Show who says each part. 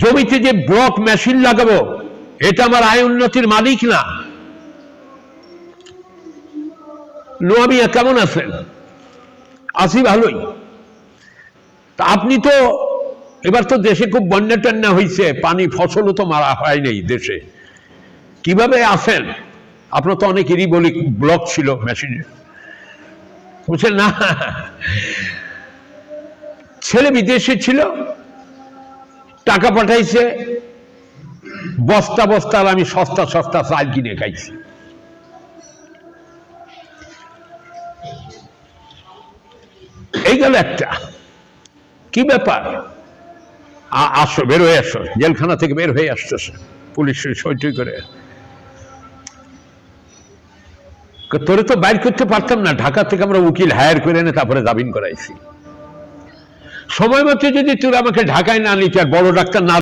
Speaker 1: জমিতে যে block machine লাগাবো এটা আমার আয় উন্নতির মালিক না। নোয়া মিয়া কেমন আছেন? আছি ভালোই। তা আপনি তো এবার তো দেশে খুব বন্যা টন্যা হয়েছে, পানি ফসলও তো মারা হয় নাই দেশে, কিভাবে আছেন? আপনার তো অনেকেরই বলি ব্লক ছিল মেশিনে, বুঝছেন না? ছেলে বিদেশে ছিল, টাকা পাঠাইছে, বস্তা বস্তা, আর আমি সস্তা সস্তা চাল কিনে খাইছি। এই গেল একটা। কি ব্যাপার? আসো, বের হয়ে আসো, জেলখানা থেকে বের হয়ে আসতেছে পুলিশ সইটই করে। তোরে তো বাইর করতে পারতাম না, ঢাকা থেকে আমরা উকিল হায়ার করে এনে তারপরে জামিন করাইছি। সময় মতো যদি তোর আমাকে ঢাকায় না নিতে আর বড় ডাক্তার না